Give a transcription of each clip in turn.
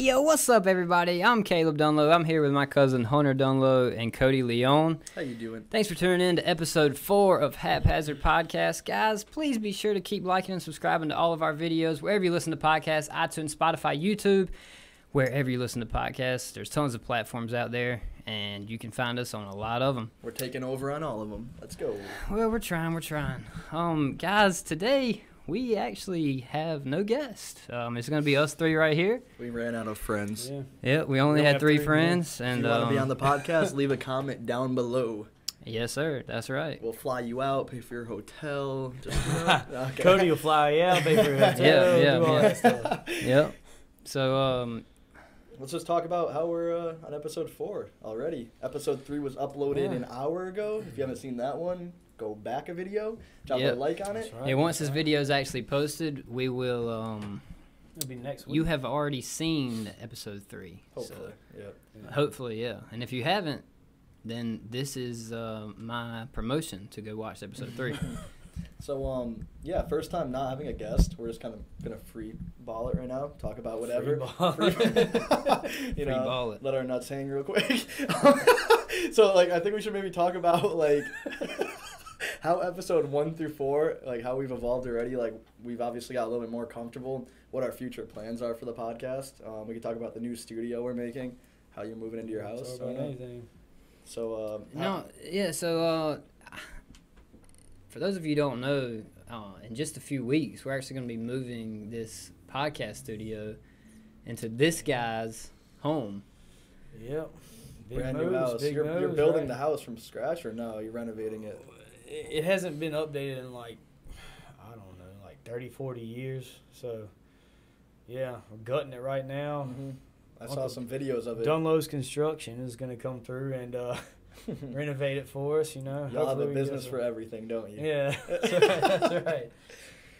Yo, what's up, everybody? I'm Caleb Dunlow. I'm here with my cousin Hunter Dunlow and Cody Leon. How you doing? Thanks for tuning in to episode 4 of HapHazard Podcast. Guys, please be sure to keep liking and subscribing to all of our videos wherever you listen to podcasts, iTunes, Spotify, YouTube, wherever you listen to podcasts. There's tons of platforms out there, and you can find us on a lot of them. We're taking over on all of them. Let's go. Well, we're trying. Guys, today we actually have no guest. It's going to be us three right here. We ran out of friends. Yeah, we only had three friends. And if you want to be on the podcast, leave a comment down below. Yes, sir. That's right. We'll fly you out, pay for your hotel. Okay. Cody will fly you out, pay for your hotel. Yeah. Yep. So, let's just talk about how we're on episode 4 already. Episode 3 was uploaded an hour ago. If you haven't seen that one, go back a video, drop a like on it. Right. Yeah, once this video is actually posted, we will. It'll be next week. You have already seen episode 3. Hopefully, Hopefully, yeah. And if you haven't, then this is my promotion to go watch episode 3. So, first time not having a guest. We're just kind of going to free ball it right now. Talk about whatever. Free ball it. Let our nuts hang real quick. So, I think we should maybe talk about, how episode 1 through 4, how we've evolved already. We've obviously got a little bit more comfortable, what our future plans are for the podcast. We can talk about the new studio we're making, how you're moving into your house. Talk about anything. So, for those of you who don't know, in just a few weeks, we're actually going to be moving this podcast studio into this guy's home. Yep. Brand new house. You're building the house from scratch, or no? You're renovating it? It hasn't been updated in 30, 40 years. So, yeah, we're gutting it right now. Mm-hmm. I saw some videos of it. Dunlow's Construction is going to come through and renovate it for us, Y'all have a business for everything, don't you? Yeah, that's right.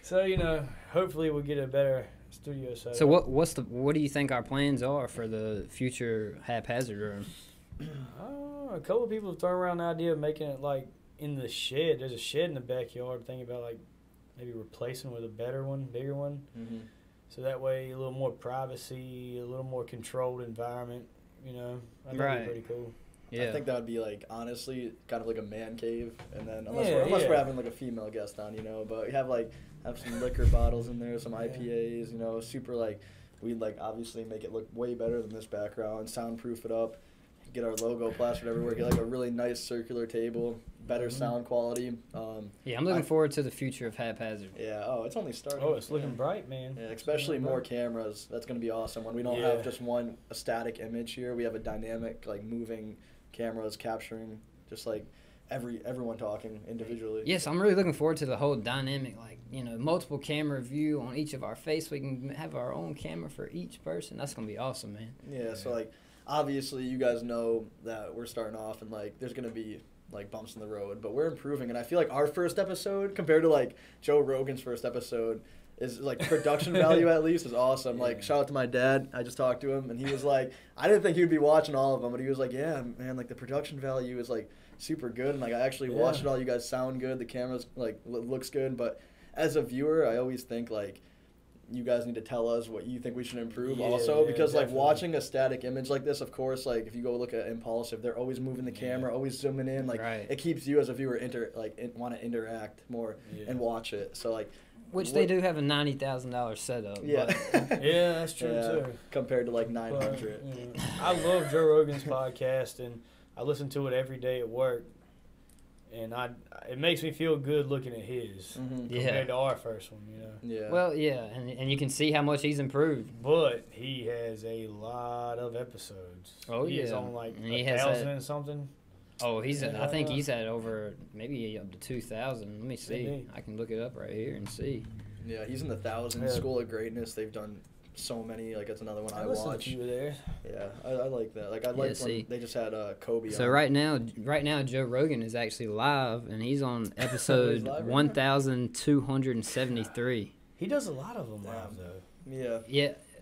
So, hopefully we'll get a better studio set. So what do you think our plans are for the future haphazard room? A couple of people have thrown around the idea of making it in the shed. There's a shed in the backyard. Thinking about maybe replacing with a better one, bigger one. Mm-hmm. So that way a little more privacy, a little more controlled environment. I think that'd be pretty cool. Yeah. I think that would be a man cave, and then unless we're having a female guest on, but we have some liquor bottles in there, some IPAs, super we'd obviously make it look way better than this background, soundproof it up, get our logo plastered everywhere, get a really nice circular table, better sound quality. I'm looking forward to the future of haphazard. Yeah, it's only starting. Oh, it's looking bright, man. Yeah, especially more cameras. That's going to be awesome when we don't have just a static image here. We have a dynamic, moving cameras capturing just everyone talking individually. Yes, I'm really looking forward to the whole dynamic, multiple camera view on each of our face. We can have our own camera for each person. That's going to be awesome, man. Yeah, so obviously you guys know that we're starting off and there's going to be bumps in the road, but we're improving, and I feel our first episode compared to Joe Rogan's first episode is production value at least is awesome. Shout out to my dad. I just talked to him and he was I didn't think he would be watching all of them, but he was yeah, man, the production value is super good, and I actually watched it all. You guys sound good. The cameras looks good, but as a viewer, I always think you guys need to tell us what you think we should improve because definitely. Watching a static image like this, of course, if you go look at Impulsive, they're always moving the camera, always zooming in, it keeps you as a viewer want to interact more and watch it. So which they do have a $90,000 setup. Yeah. Yeah, that's true too. Compared to 900. But, I love Joe Rogan's podcast, and I listen to it every day at work. And it makes me feel good looking at his compared to our first one, Yeah. Well, yeah, and you can see how much he's improved. But he has a lot of episodes. Oh, He's on 1,000 and something. Oh, I think he's at over maybe up to 2,000. Let me see. I can look it up right here and see. Yeah, he's in the thousands. Yeah. School of Greatness. They've done so many. It's another one I watch. You were there. Yeah, I like that. I like when they just had Kobe. So on. right now, Joe Rogan is actually live, and he's on episode 1,273. He does a lot of them live though. Yeah.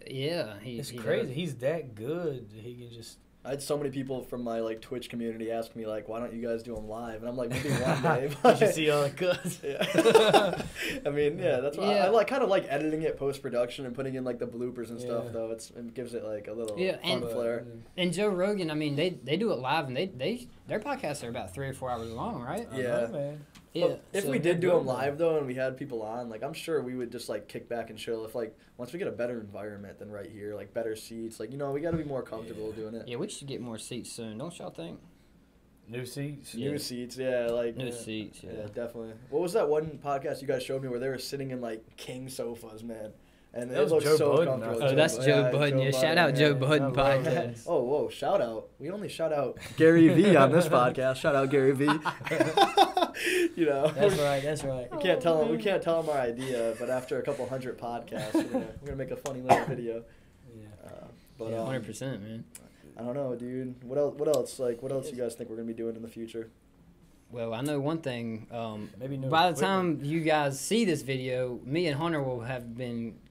Yeah. It's crazy. He's that good. He can just. I had so many people from my like Twitch community ask me like, why don't you guys do them live? And I'm like, maybe one day. You should see all the cuts. Yeah. I mean, yeah, that's why I like kind of like editing it post production and putting in like the bloopers and stuff though. It gives it like a little fun flair. And Joe Rogan, I mean, they do it live and their podcasts are about 3 or 4 hours long, right? Yeah, man. Yeah. If we did do them live though, and we had people on, like I'm sure we would just like kick back and chill. If like once we get a better environment than right here, like better seats, like we got to be more comfortable doing it. Yeah, we should get more seats soon, don't y'all think? New seats. New seats, yeah, like new seats. Yeah, definitely. What was that one podcast you guys showed me where they were sitting in like king sofas, man? And that was looked Joe so Budden. comfortable. Oh, that's Joe Budden. Yeah, shout out Joe Budden podcast. Oh, whoa, shout out. We only shout out Gary V on this podcast. Shout out Gary V. That's right. We can't tell him our idea, but after a couple hundred podcasts, we're gonna make a funny little video. Yeah. 100%, man. I don't know, dude. What else? Like, what else you guys think we're gonna be doing in the future? Well, I know one thing. Maybe by the time you guys see this video, me and Hunter will have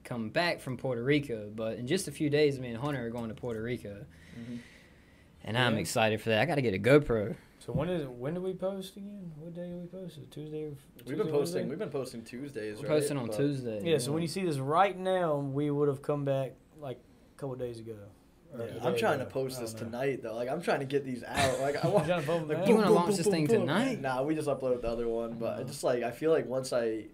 come back from Puerto Rico. But in just a few days, me and Hunter are going to Puerto Rico, and I'm excited for that. I got to get a GoPro. So when do we post again? What day do we post? Tuesday or We've been posting Tuesdays. We're posting on Tuesday. Yeah. So when you see this right now, we would have come back like a couple days ago. Yeah, I'm trying to post this tonight though. Like I'm trying to get these out. Like I want. You want to launch this thing tonight? Nah, we just uploaded the other one. But I just I feel like once I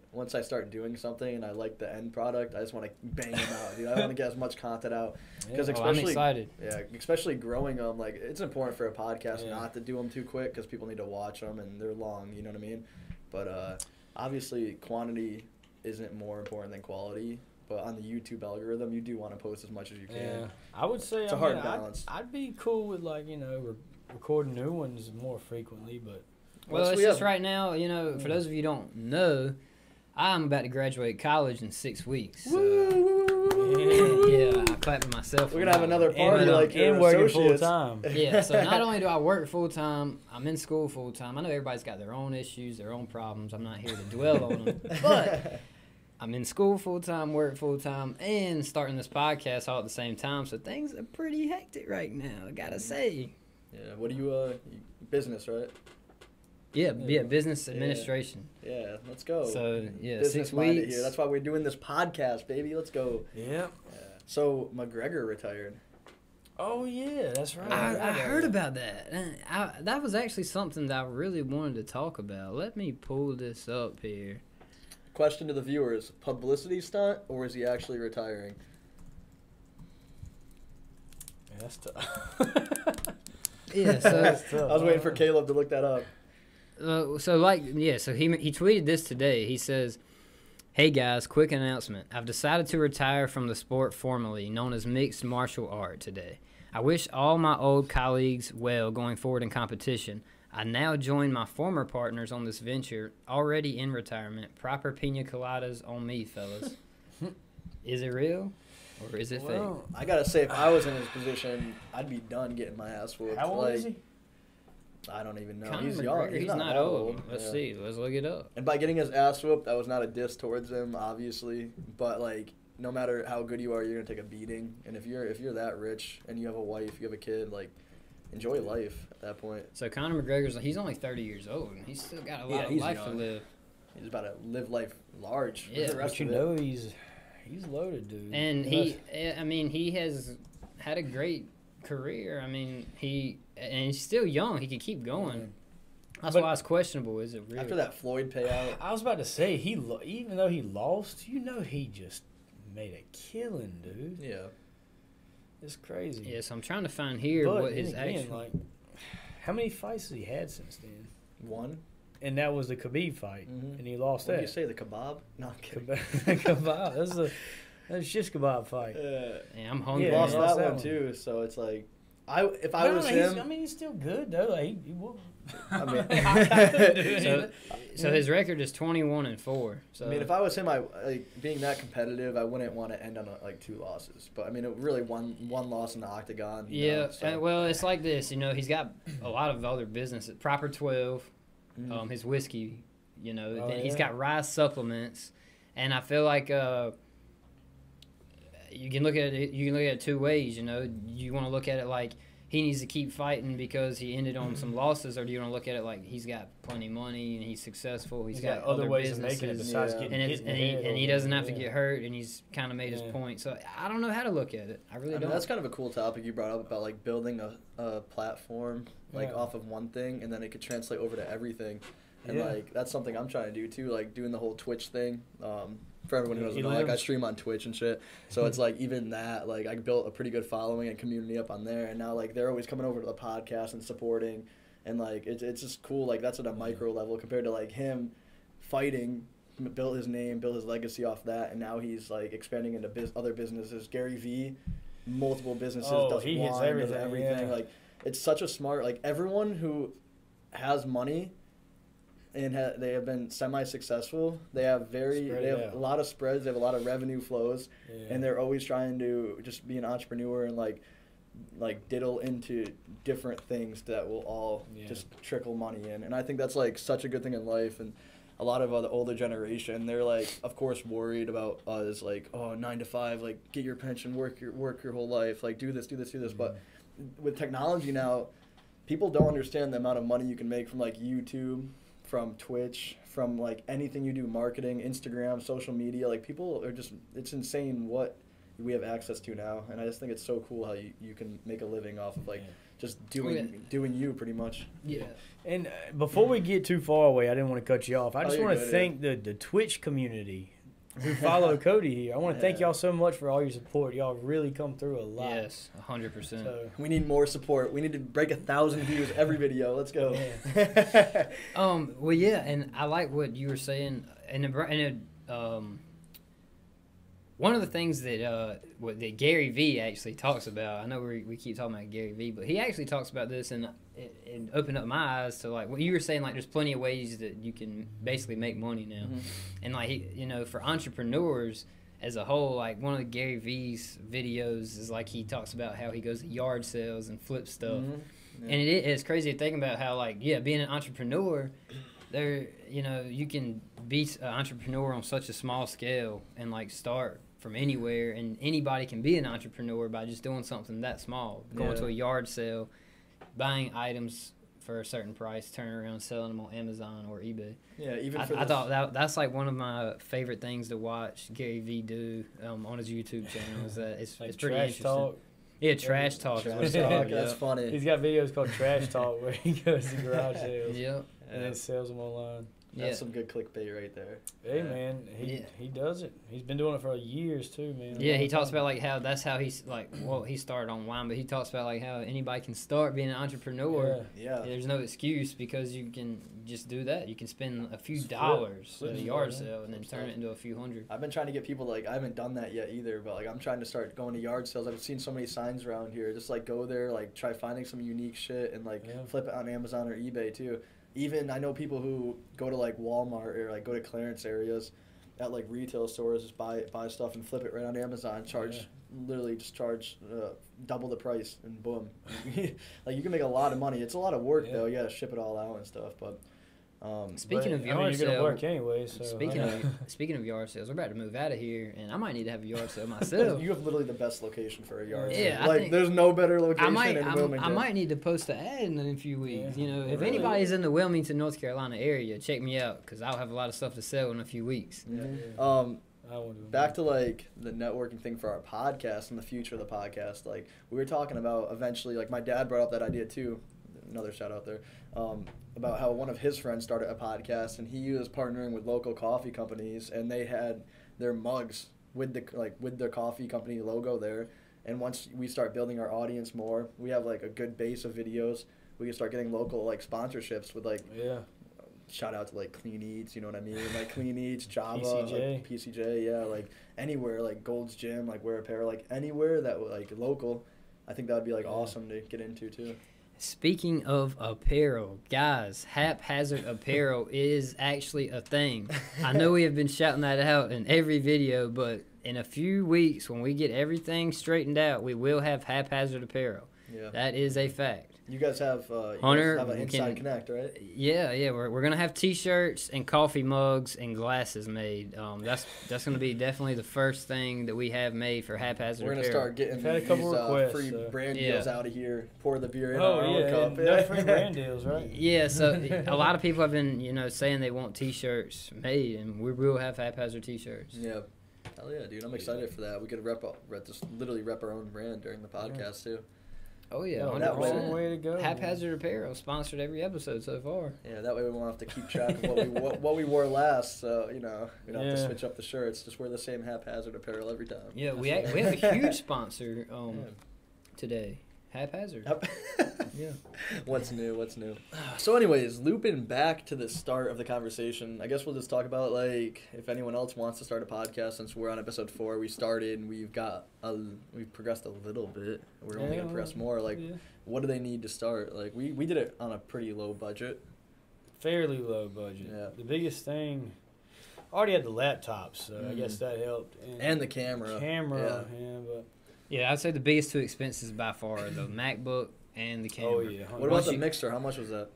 start doing something and I like the end product, I just want to bang them out. Dude, I want to get as much content out because I'm excited. Yeah, especially growing them. Like it's important for a podcast not to do them too quick because people need to watch them and they're long. You know what I mean? But obviously, quantity isn't more important than quality. But on the YouTube algorithm, you do want to post as much as you can. Yeah, I would say it's a hard balance. I'd be cool with recording new ones more frequently, but it's just right now. For those of you who don't know, I'm about to graduate college in 6 weeks. So. Yeah, I clapped myself. We're gonna have another party and working full time. Yeah, so not only do I work full time, I'm in school full time. I know everybody's got their own issues, their own problems. I'm not here to dwell on them, but I'm in school full time, work full time, and starting this podcast all at the same time. So things are pretty hectic right now, I gotta say. Yeah. What do you business, right? Yeah, business administration. Yeah, let's go. So business 6 weeks. Here. That's why we're doing this podcast, baby. Let's go. Yeah. So McGregor retired. Oh yeah, that's right. I heard about that. That was actually something that I really wanted to talk about. Let me pull this up here. Question to the viewers: publicity stunt, or is he actually retiring? Yeah, that's tough. Yeah, so that's tough. I was waiting for Caleb to look that up. So he tweeted this today. He says, "Hey guys, quick announcement. I've decided to retire from the sport formally known as mixed martial art today. I wish all my old colleagues well going forward in competition. I now join my former partners on this venture, already in retirement. Proper pina coladas on me, fellas." Is it real or is it fake? I gotta say, if I was in his position, I'd be done getting my ass whooped. How old is he? I don't even know. Conor He's young. McGregor, he's not old. Let's see. Let's look it up. And by getting his ass whooped, that was not a diss towards him, obviously. But no matter how good you are, you're gonna take a beating. And if you're that rich and you have a wife, you have a kid, enjoy life at that point. So Conor McGregor's he's only 30 years old, and he's still got a lot of life to live. He's about to live life large. Yeah, but he's loaded, dude. And he has had a great career. He's still young. He could keep going. That's why it's questionable. Is it real? After that Floyd payout? I was about to say, even though he lost, he just made a killing, dude. Yeah. It's crazy. Yeah, so I'm trying to find here what his actual... how many fights has he had since then? One. And that was the Khabib fight, and he lost that. What did you say, the kebab? No, I'm kidding. Kebab. That's just kebab fight. Yeah, I'm hungry. He lost that one too, so it's like... If I was him... he's still good, though. He will... So his record is 21-4. So if I was him, being that competitive, I wouldn't want to end on 2 losses. But it really one loss in the octagon. Yeah, well, it's like this. He's got a lot of other businesses. Proper 12, his whiskey. Then he's got rice supplements, and I feel like you can look at it. You can look at it 2 ways. You want to look at it like he needs to keep fighting because he ended on some losses, or do you want to look at it like he's got plenty of money and he's successful, he's got other ways businesses, of making it besides getting and he doesn't have to get hurt, and he's kind of made his point. So I don't know how to look at it. I mean, don't. That's kind of a cool topic you brought up about like building a platform like off of one thing, and then it could translate over to everything. And like that's something I'm trying to do too, like doing the whole Twitch thing. For everyone who doesn't know, like I stream on Twitch and shit. So it's like even that, like I built a pretty good following and community up on there, and now like they're always coming over to the podcast and supporting, and like it's just cool. Like that's at a micro level compared to like him fighting, built his name, built his legacy off that, and now he's like expanding into other businesses. Gary V, multiple businesses, does he wine, hits everything. Does everything. Like it's such a smart, like everyone who has money and they have been semi-successful. They have a lot of spreads. They have a lot of revenue flows, and they're always trying to just be an entrepreneur and like diddle into different things that will all just trickle money in. And I think that's like such a good thing in life. And a lot of the older generation, they're like, of course, worried about us, like 9 to 5, like get your pension, work your whole life, like do this. But with technology now, people don't understand the amount of money you can make from like YouTube, from Twitch, from like anything you do, marketing, Instagram, social media. Like people are just, it's insane what we have access to now. And I just think it's so cool how you can make a living off of like just doing you pretty much. Yeah. And before we get too far away, I didn't want to cut you off. I just want to thank the Twitch community who follow Cody here. I want to thank y'all so much for all your support. Y'all really come through a lot. Yes, 100%. So, we need more support. We need to break 1,000 views every video. Let's go. Yeah. Well, yeah, and I like what you were saying. One of the things that that Gary V actually talks about, I know we keep talking about Gary V, but he actually talks about this and opened up my eyes to like what you were saying. Like, there's plenty of ways that you can basically make money now, and like for entrepreneurs as a whole, like one of Gary V's videos is like he talks about how he goes to yard sales and flips stuff, and it's crazy to think about how like being an entrepreneur, you can be an entrepreneur on such a small scale and like start from anywhere, and anybody can be an entrepreneur by just doing something that small, going to a yard sale, buying items for a certain price, turning around selling them on Amazon or eBay. Yeah, even I thought that's like one of my favorite things to watch Gary V do on his YouTube channel. Is that it's like pretty trash interesting. Talk. Yeah, trash talk. That's funny. He's got videos called Trash Talk where he goes to garage sales. Yep. And then sells them online. That's some good clickbait right there. Hey man, he does it. He's been doing it for years too, man. Yeah, he talks about like how that's how he's like. Well, he started online, but he talks about like how anybody can start being an entrepreneur. Yeah. There's no excuse because you can just do that. You can spend a few dollars at a yard sale and then turn it into a few hundred. I've been trying to get people like I haven't done that yet either, but like I'm trying to start going to yard sales. I've seen so many signs around here. Just like go there, like try finding some unique shit and like flip it on Amazon or eBay too. Even I know people who go to like Walmart or like go to clearance areas at like retail stores, just buy stuff and flip it right on Amazon. Literally just charge double the price and boom. Like you can make a lot of money. It's a lot of work though. You gotta ship it all out and stuff. But speaking of yard sales, you're gonna work anyway. So speaking of yard sales, we're about to move out of here, and I might need to have a yard sale myself. You have literally the best location for a yard sale. Yeah, like there's no better location in Wilmington. I might need to post an ad in a few weeks. If anybody's in the Wilmington, North Carolina area, check me out because I'll have a lot of stuff to sell in a few weeks. Back to like the networking thing for our podcast and the future of the podcast. Like we were talking about eventually, like my dad brought up that idea too. Another shout out there. About how one of his friends started a podcast and he was partnering with local coffee companies and they had their mugs with their coffee company logo there. And once we start building our audience more, we have like a good base of videos. We can start getting local like sponsorships with like shout out to like Clean Eats, you know what I mean? Like Clean Eats, Java, PCJ, like anywhere, like Gold's Gym, like Wear Apparel, like anywhere that like local. I think that would be like awesome to get into too. Speaking of apparel, guys, HapHazard Apparel is actually a thing. I know we have been shouting that out in every video, but in a few weeks when we get everything straightened out, we will have HapHazard Apparel. Yeah. That is a fact. You guys have Hunter, an Inside Connect, right? Yeah. We're gonna have T-shirts and coffee mugs and glasses made. That's gonna be definitely the first thing that we have made for HapHazard. We're gonna start getting had a couple requests, free brand deals out of here. Pour the beer in our own cup. No free brand deals, right? Yeah, so a lot of people have been saying they want T-shirts made, and we will have HapHazard T-shirts. Yeah. Hell yeah, dude! I'm excited for that. We could literally rep our own brand during the podcast too. Oh yeah, no, 100%. that way to go. HapHazard Apparel sponsored every episode so far. Yeah, that way we won't have to keep track of what we wore last. So we don't have to switch up the shirts. Just wear the same HapHazard Apparel every time. Yeah, we have a huge sponsor today. HapHazard. Yeah. What's new? So anyways, looping back to the start of the conversation, I guess we'll just talk about if anyone else wants to start a podcast. Since we're on episode 4, we started and we've progressed a little bit. We're only gonna progress more. What do they need to start? We did it on a pretty low budget. Fairly low budget. Yeah. The biggest thing, I already had the laptops, so I guess that helped. And the camera. But Yeah, I'd say the biggest two expenses by far are the MacBook and the camera. oh yeah. What about the mixer? How much was that?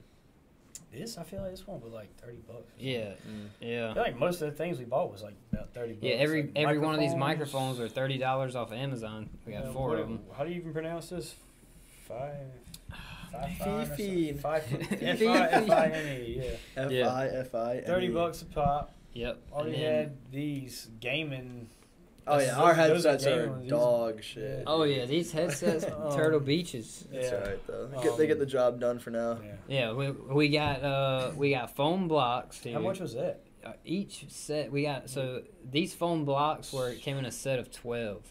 I feel like this one was like $30. Yeah, I feel like most of the things we bought was like about $30. Yeah, every one of these microphones are $30 off of Amazon. We got 4 of them. How do you even pronounce this? Fifi. F-I-F-I-N-E, yeah. F-I-F-I-N-E. $30 a pop. Yep. Already had these gaming. Oh yeah, our headsets are dog shit. Oh yeah, these headsets, Turtle Beaches. That's alright though. They get the job done for now. Yeah, we got foam blocks here. How much was that? Each set these foam blocks came in a set of 12,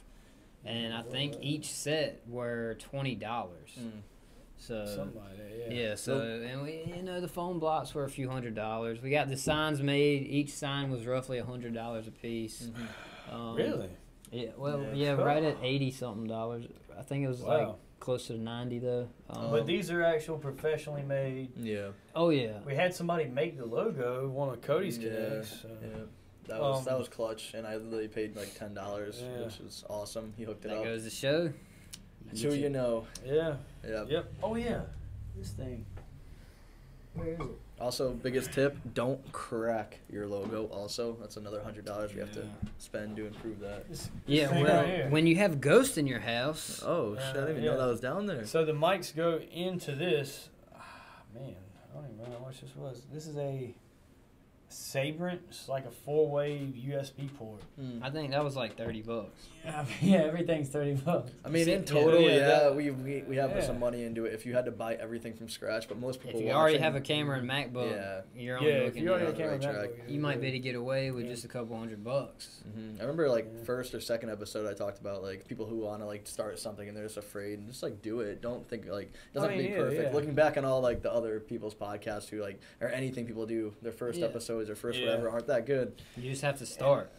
and I think each set were $20. So something like that, yeah. So and we the foam blocks were a few $100s. We got the signs made. Each sign was roughly $100 a piece. Really? Yeah. Well, Cool. right at $80-something. I think it was like closer to 90 though. But these are actual professionally made. Yeah. Oh yeah. We had somebody make the logo, one of Cody's connects. Yeah. That was clutch, and I literally paid like $10, which was awesome. He hooked it up. That goes to show. That's who you know. Yeah. Yep. Oh yeah. This thing. Where is it? Also, biggest tip: don't crack your logo. Also, that's another $100 we have to spend to improve that. Yeah, well, when you have ghosts in your house. Oh shit! I didn't even know that was down there. So the mics go into this. Man, I don't even know how much this was. This is a Sabrent. It's like a 4-way USB port. I think that was like $30. Yeah, everything's $30. I mean, in total, we have put some money into it. If you had to buy everything from scratch, but most people. If you already have a camera and MacBook, you're only looking at you might be able to get away with just a couple $100. I remember first or second episode I talked about people who want to start something and they're just afraid and just do it. Don't think it doesn't have to be perfect. Yeah. Looking back on all the other people's podcasts who or anything people do, their first episodes or first whatever aren't that good. You just have to start.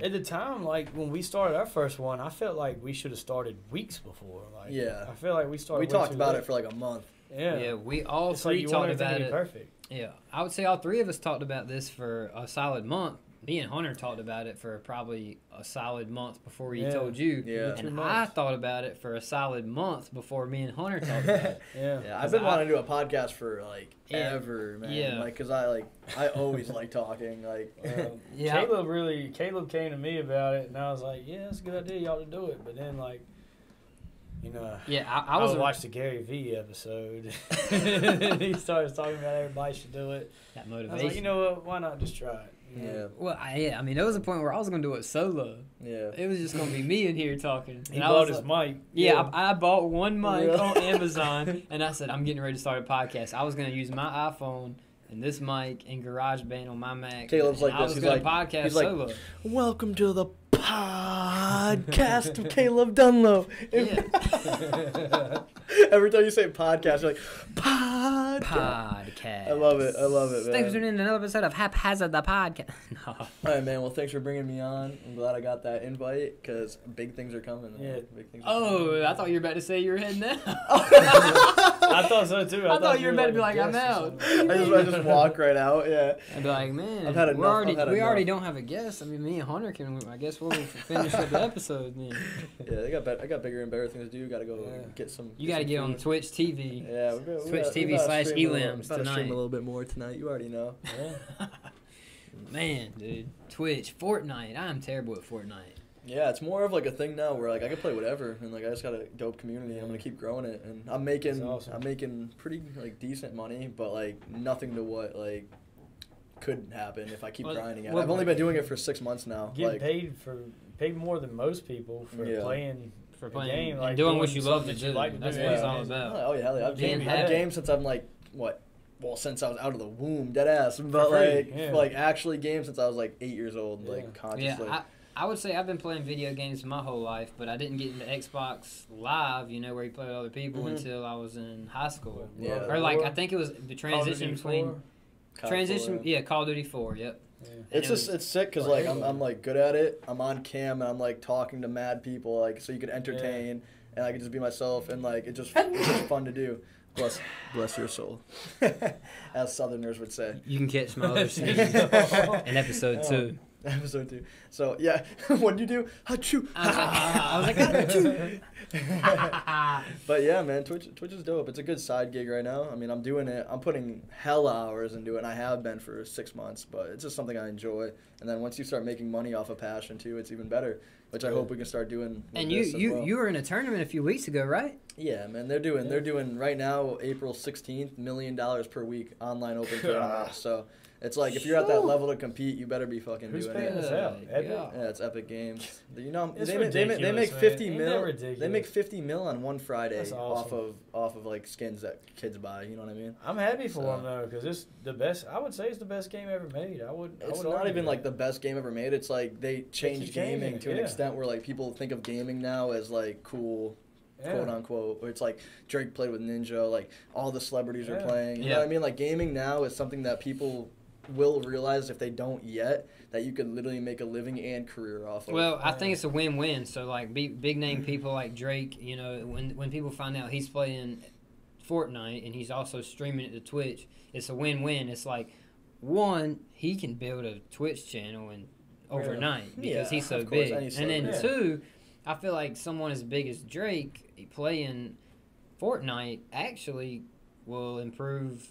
At the time, when we started our first one, I felt like we should have started weeks before. I feel like we started. We talked about it for a month. Yeah, we all three talked about it. Perfect. Yeah, I would say all three of us talked about this for a solid month. Me and Hunter talked about it for probably a solid month before he told you. Yeah. And I thought about it for a solid month before me and Hunter talked about it. Yeah, I've been wanting to do a podcast for ever, man. Yeah. Because I always like talking. Caleb came to me about it, and I was like, yeah, that's a good idea, y'all to do it. But then I watched the Gary V episode. He started talking about everybody should do it. That motivation. I was like, you know what? Why not just try it? Yeah. Well, I mean, there was a point where I was going to do it solo. Yeah. It was just going to be me in here talking. He bought his mic. Yeah, I bought one mic on Amazon, and I said, I'm getting ready to start a podcast. I was going to use my iPhone and this mic and GarageBand on my Mac. Caleb's like this. I was going to podcast solo. Welcome to the podcast of Caleb Dunlow. Every time you say podcast, you're like, podcast. I love it, man. Thanks for tuning in to another episode of HapHazard the podcast. No. All right, man. Well, thanks for bringing me on. I'm glad I got that invite because big things are coming. Yeah. Big things I thought you were about to say you were heading out. I thought so, too. I thought you were about to be like, I'm out. I just walk right out, I'd be like, man, I've had enough. we already don't have a guest. I mean, me and Hunter I guess we'll finish up the episode then. Yeah, I got bigger and better things to do. Got to go get some. You got to get on Twitch TV. Yeah, Twitch TV / Elims tonight. Stream a tonight. little bit more tonight. You already know. Yeah. Man, dude, Twitch, Fortnite. I'm terrible at Fortnite. Yeah, it's more of like a thing now where like I can play whatever, and like I just got a dope community. I'm gonna keep growing it, and I'm making pretty like decent money, but like nothing to what like could happen if I keep grinding at it. I've only been doing it for 6 months now. Getting paid more than most people for playing. For playing game, and like doing what you love to that do. you like to That's do. what it's all about. Oh yeah, hell yeah. I've Being gamed since I'm like what? Well, since I was out of the womb, dead ass. But like actually gamed since I was like 8 years old, like consciously. Yeah, I would say I've been playing video games my whole life, but I didn't get into Xbox Live, you know, where you play with other people until I was in high school. Yeah. Or like I think it was the transition between Call of Duty 4. Yep. Yeah. It's sick because like I'm like good at it. I'm on cam and I'm like talking to mad people, like so you can entertain and I can just be myself and like it's just fun to do. Bless your soul, as Southerners would say. You can catch my other season in episode 2. Episode 2. So yeah, what'd you do? Achoo. I was like, achoo. But yeah, man, Twitch is dope. It's a good side gig right now. I mean, I'm doing it. I'm putting hella hours into it, and I have been for 6 months. But it's just something I enjoy. And then once you start making money off of passion too, it's even better. Which I hope we can start doing. And you were in a tournament a few weeks ago, right? Yeah, man. They're doing right now April 16th $1 million per week online open tournament. So. It's like if you're at that level to compete, you better be fucking Who's doing paying it. this out? Epic? Yeah, it's Epic Games. You know, It's they make 50 man. mil. Ridiculous. They make 50 mil on one Friday That's awesome. off of like skins that kids buy. You know what I mean? I'm happy for them though, because it's the best. I would say it's the best game ever made. It's not even like the best game ever made. It's like they changed gaming to an extent where like people think of gaming now as like cool. Quote unquote, where it's like Drake played with Ninja, like all the celebrities are playing. You know what I mean? Like gaming now is something that people will realize if they don't yet that you could literally make a living and career off of. Well, I think it's a win-win. So like big name people like Drake, you know, when people find out he's playing Fortnite and he's also streaming it to Twitch, it's a win-win. It's like one, he can build a Twitch channel and overnight because he's so big, and then two, I feel like someone as big as Drake playing Fortnite actually will improve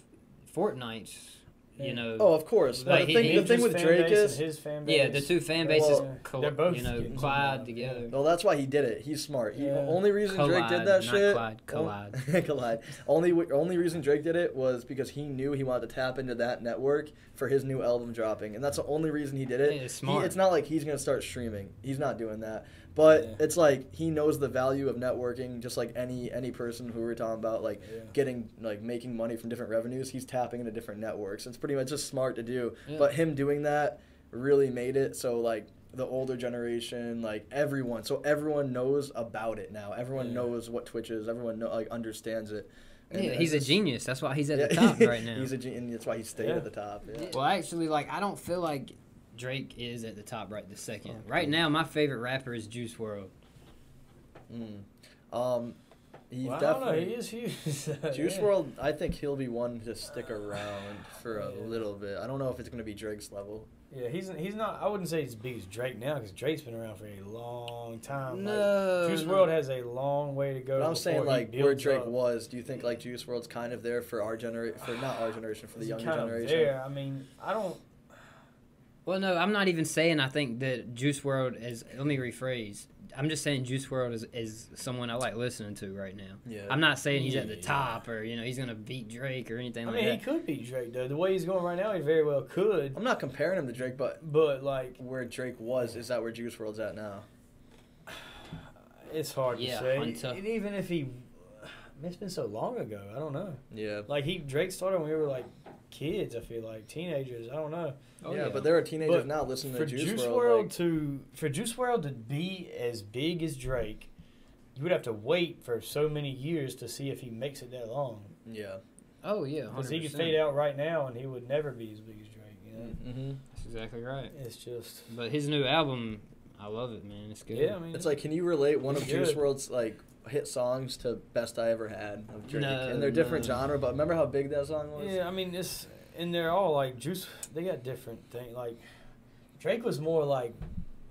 Fortnite's. You know. Oh, of course. Like the thing with Drake is his fan base. the two fan bases both collide together. Well, that's why he did it. He's smart. Only reason Drake did not that shit. Collide. Collide. Only reason Drake did it was because he knew he wanted to tap into that network for his new album dropping, and that's the only reason he did it. It's smart. It's not like he's gonna start streaming. He's not doing that. But it's like he knows the value of networking, just like any person who we're talking about, like getting like making money from different revenues. He's tapping into different networks. It's pretty much just smart to do. Yeah. But him doing that really made it so like the older generation, like everyone knows about it now. Everyone knows what Twitch is. Everyone understands it. And he's a genius. That's why he's at the top right now. He's a genius, and that's why he stayed at the top. Yeah. Well, actually, like I don't feel like Drake is at the top right this second. Right now, my favorite rapper is Juice WRLD. He I definitely. don't know. He is huge. Juice WRLD, I think he'll be one to stick around for a little bit. I don't know if it's going to be Drake's level. Yeah, he's not. I wouldn't say he's as big as Drake now because Drake's been around for a long time. No, Juice WRLD has a long way to go. But I'm saying like where Drake was. Do you think like Juice WRLD's kind of there for our generation? For not our generation, for the younger generation. There. I mean, I don't. Well, no, I'm not even saying I think that Juice WRLD is. Let me rephrase. I'm just saying Juice WRLD is someone I like listening to right now. Yeah. I'm not saying he's at the top or he's gonna beat Drake or anything like that. I mean, he could beat Drake though. The way he's going right now, he very well could. I'm not comparing him to Drake, but like where Drake was, is that where Juice WRLD's at now? It's hard to say. And even if it's been so long ago. I don't know. Yeah. Like Drake started when we were like kids. I feel like teenagers. I don't know. But there are teenagers now listening to Juice WRLD. For Juice WRLD to be as big as Drake, you would have to wait for so many years to see if he makes it that long. Yeah. Oh yeah. 100%. Because he could fade out right now, and he would never be as big as Drake. You know? Mm-hmm. That's exactly right. It's just. But his new album, I love it, man. It's good. Yeah, I mean, it's like, can you relate one of Juice WRLD's like hit songs to Best I Ever Had of Drake? And they're different genre, but remember how big that song was? Yeah, I mean and they're all like Juice. They got different things. Like Drake was more like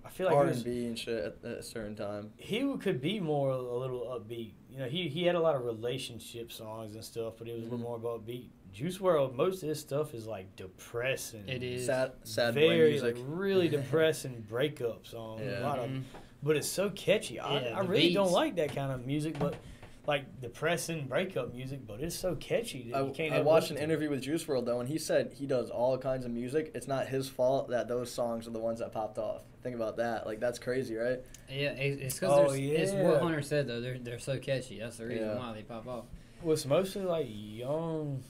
I feel like R&B and shit at a certain time. He could be more a little upbeat. You know, he had a lot of relationship songs and stuff, but it was a little more upbeat. Juice WRLD, most of his stuff is like depressing. It is sad boy very music. like really depressing breakup songs. Yeah. A lot of, but it's so catchy. I really beats. don't like that kind of music, but like depressing breakup music. But it's so catchy that you can't. I watched an interview with Juice WRLD though, and he said he does all kinds of music. It's not his fault that those songs are the ones that popped off. Think about that. Like that's crazy, right? Yeah, it's because it's what yeah. Hunter said though. They're so catchy. That's the reason why they pop off. Well, it's mostly like young.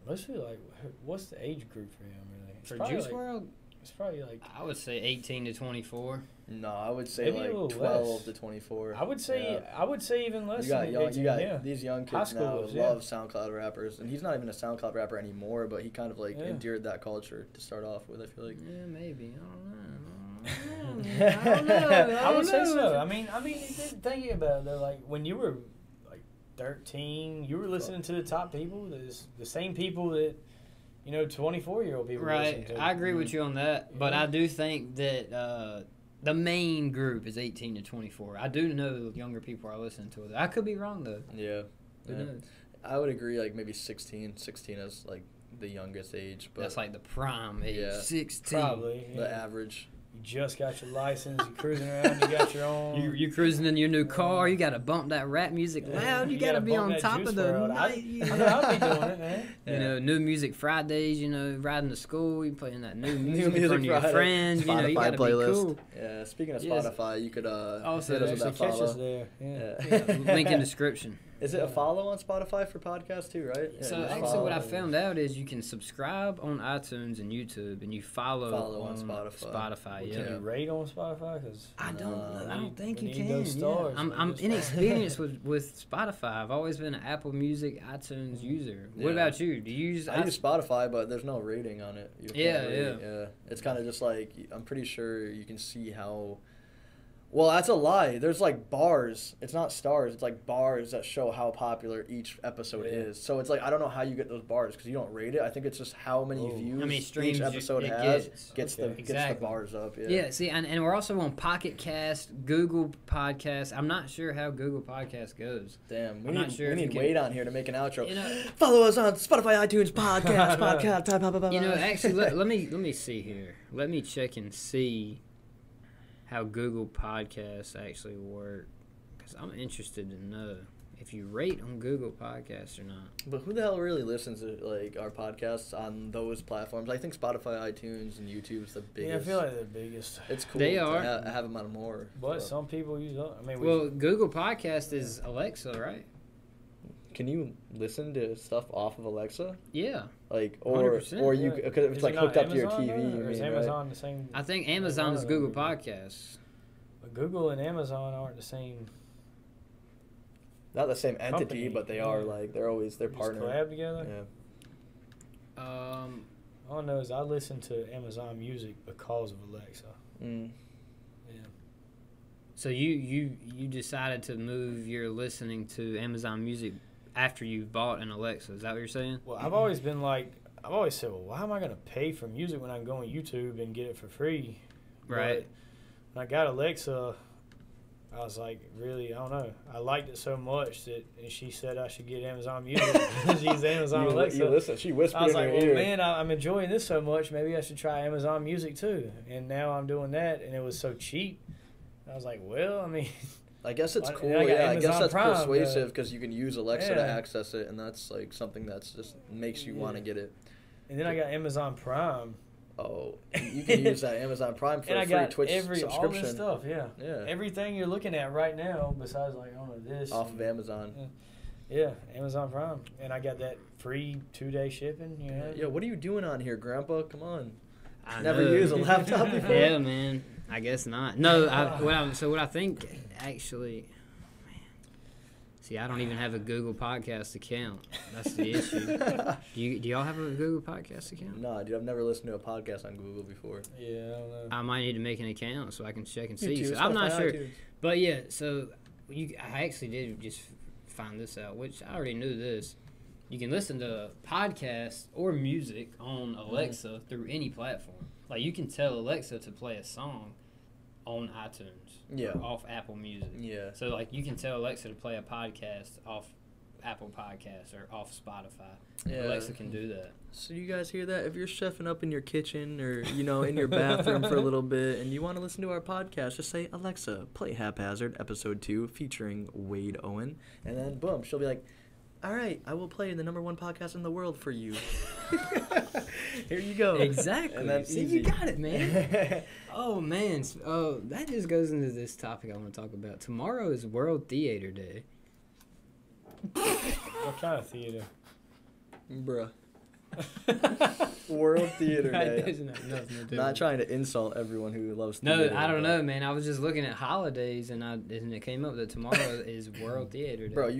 Mostly like, what's the age group for him really? It's For probably Juice like, WRLD, it's probably like. I would say 18 to 24. No, I would say Maybe a like little 12 less. to 24. I would say even less. You got than young, 18, you got yeah. these young High kids now schoolers, yeah. love SoundCloud rappers, and he's not even a SoundCloud rapper anymore, but he kind of like endeared that culture to start off with. I feel like. Yeah, maybe. I don't know. I would say so. I mean, thinking about it though, like when you were like 13, you were listening to the top people, the same people that 24-year-old people Right, listen to. I agree with you on that, but I do think that the main group is 18 to 24. I do know younger people are listening to it. I could be wrong though. Yeah. Who knows? I would agree, like maybe 16 is like the youngest age, but That's like the prime age. Yeah. 16. Probably. the Yeah. average. You just got your license. You're cruising around. You got your own. You cruising in your new car. You got to bump that rap music loud. You got to be bump on that top Juice of the WRLD. night. I know I'll be doing it, man. You know, new music Fridays. Riding to school. You playing that new music, music from your Friday. friends. You Spotify got to be playlist. cool. Yeah. Speaking of Yes. Spotify, you could Also, hit us with Actually that catch us follow. there. Yeah. Yeah. Link in description. Is it a follow on Spotify for podcasts too? Right. Yeah, So just actually, follow. what I found out is you can subscribe on iTunes and YouTube, and you follow on Spotify. Yeah. Can you rate on Spotify? Cause I don't think you we can. need those stars. Yeah. I'm inexperienced with Spotify. I've always been an Apple Music, iTunes user. What Yeah. about you? Do you use? I use Spotify, but there's no rating on it. You Yeah, can't rate. Yeah. It's kind of just like I'm pretty sure you can see how. Well, that's a lie. There's like bars. It's not stars. It's like bars that show how popular each episode is. So it's like I don't know how you get those bars because you don't rate it. I think it's just how many views How many streams each episode it has gets. gets the bars up. Yeah. Yeah, see, and we're also on Pocket Cast, Google Podcasts. I'm not sure how Google Podcast goes. Damn, we I'm not need sure if Wade you can- on here to make an outro. You know- Follow us on Spotify, iTunes, podcast. You know, actually, let me see here. Let me check and see how Google Podcasts actually work, because I'm interested to know if you rate on Google Podcasts or not. But who the hell really listens to like our podcasts on those platforms? I think Spotify, iTunes, and YouTube's the biggest. Yeah, I feel like they're the biggest. It's cool. They to are. have them on more. But so. some people use. I mean, Well, Google Podcast is Alexa, right? Can you listen to stuff off of Alexa? Yeah. Like, 100%, or you, yeah. because if it's Is like it hooked not up to your Amazon, TV. though, You or is mean, Amazon right? the same? I think Amazon is Google Podcasts. But Google and Amazon aren't the same. Not the same entity, Company, but they yeah. are like they're Just partners. collab together. Yeah. All I know is I listen to Amazon Music because of Alexa. Mm. Yeah. So you decided to move your listening to Amazon Music after you bought an Alexa. Is that what you're saying? Well, I've always been like, I've always said, well, why am I going to pay for music when I can go on YouTube and get it for free? Right. But when I got Alexa, I was like, really, I don't know. I liked it so much that she said I should get Amazon Music. She's Amazon Alexa. You listen. She whispered I was in like, your well, ear. man, I'm enjoying this so much. Maybe I should try Amazon Music too. And now I'm doing that, and it was so cheap. I was like, well, I mean, I guess it's Well, cool. I got Yeah, I guess Amazon that's Prime, persuasive because you can use Alexa to Yeah. access it, and that's like something that's just makes you want to get it. and then I got Amazon Prime, Oh, you can use that Amazon Prime for and a I free got Twitch all subscription. this stuff. Yeah, Yeah, everything you're looking at right now, besides like I don't know this off of Amazon. Yeah, Amazon Prime, and I got that free 2-day shipping. You know. Yeah, what are you doing on here, Grandpa? Come on. I Never know. used a laptop before. Yeah, man. I guess not. No, what I think actually, man. See, I don't even have a Google Podcast account. That's the issue. Do y'all have a Google Podcast account? Nah, dude, I've never listened to a podcast on Google before. Yeah, I don't know. I might need to make an account so I can check and Me see. too, So I'm not Spotify, sure. iTunes. But yeah, so I actually did just find this out, which I already knew this. You can listen to podcasts or music on Alexa through any platform. Like you can tell Alexa to play a song, on iTunes. Yeah. Or off Apple Music. Yeah. So like you can tell Alexa to play a podcast off Apple Podcasts or off Spotify. Yeah. Alexa can do that. So you guys hear that? If you're chefing up in your kitchen or, you know, in your bathroom for a little bit and you want to listen to our podcast, just say, Alexa, play Haphazard Episode 2 featuring Wade Owen. And then, boom, she'll be like, all right, I will play the #1 podcast in the world for you. Here you go. Exactly. And then See, easy. you got it, man. Oh, man. Oh, that just goes into this topic I want to talk about. Tomorrow is World Theater Day. What kind of theater? Bruh. World Theater Day. That doesn't have nothing to do Not with it. trying to insult everyone who loves No, theater. I don't but- know, man. I was just looking at holidays, and it came up that tomorrow is World Theater Day. Bro,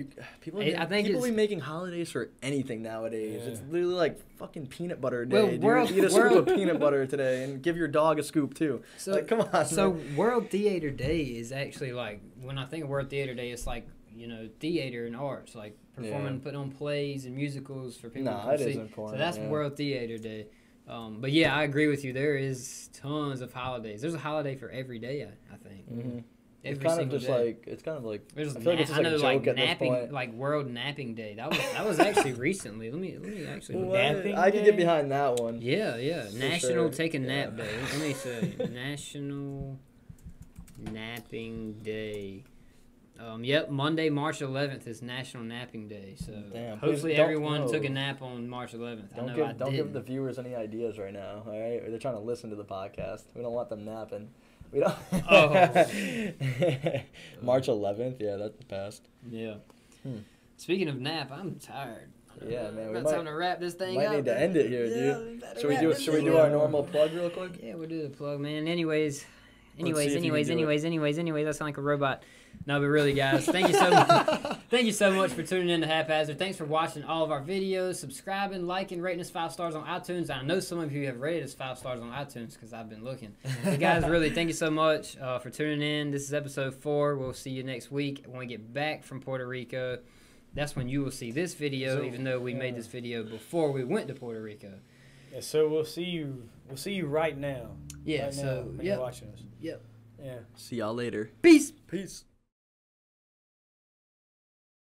people I think people it's- be making holidays for anything nowadays. Yeah. It's literally like fucking peanut butter day. Well, dude. world- Eat a scoop world- of peanut butter today and give your dog a scoop too. So, Like, come on. so man. World Theater Day is actually like, when I think of World Theater Day, it's like, you know, theater and arts, like performing, Yeah. putting on plays and musicals for people to Nah, come it see. is important. So that's yeah. World Theater Day. But yeah, I agree with you. There is tons of holidays. There's a holiday for every day, I think. Mhm. Every It's kind of single just day. like it's kind of like There's I feel like it's just like a joke at this napping, point. like World Napping Day. That was actually recently. Let me actually. look What? at Napping I could day? get behind that one. Yeah, National sure. Take a Nap Yeah. Day. Let me say National Napping Day. Yep, Monday, March 11th is National Napping Day. So Damn, hopefully please don't- everyone took a no. nap on March 11th. I Don't know give I don't didn't. give the viewers any ideas right now. All right, or they're trying to listen to the podcast. We don't want them napping. We don't. Oh. March 11th. Yeah, that's past. Yeah. Hmm. Speaking of nap, I'm tired. Yeah, man, we About might- time to wrap this thing might up. need to end it here, Yeah, dude. we better Should we wrap do this Should we thing do up. our normal plug real quick? Yeah, we'll do the plug, man. Anyways, see if you can do it. I sound like a robot. No, but really, guys, thank you so much. Thank you so much for tuning in to Haphazard. Thanks for watching all of our videos, subscribing, liking, rating us 5 stars on iTunes. I know some of you have rated us 5 stars on iTunes because I've been looking. But guys, really, thank you so much for tuning in. This is episode 4. We'll see you next week when we get back from Puerto Rico. That's when you will see this video, So, even though we made this video before we went to Puerto Rico. Yeah, so we'll see you right now. Yeah, Right now, so, when yep. you're watching us. Yep. Yeah. See y'all later. Peace. Peace.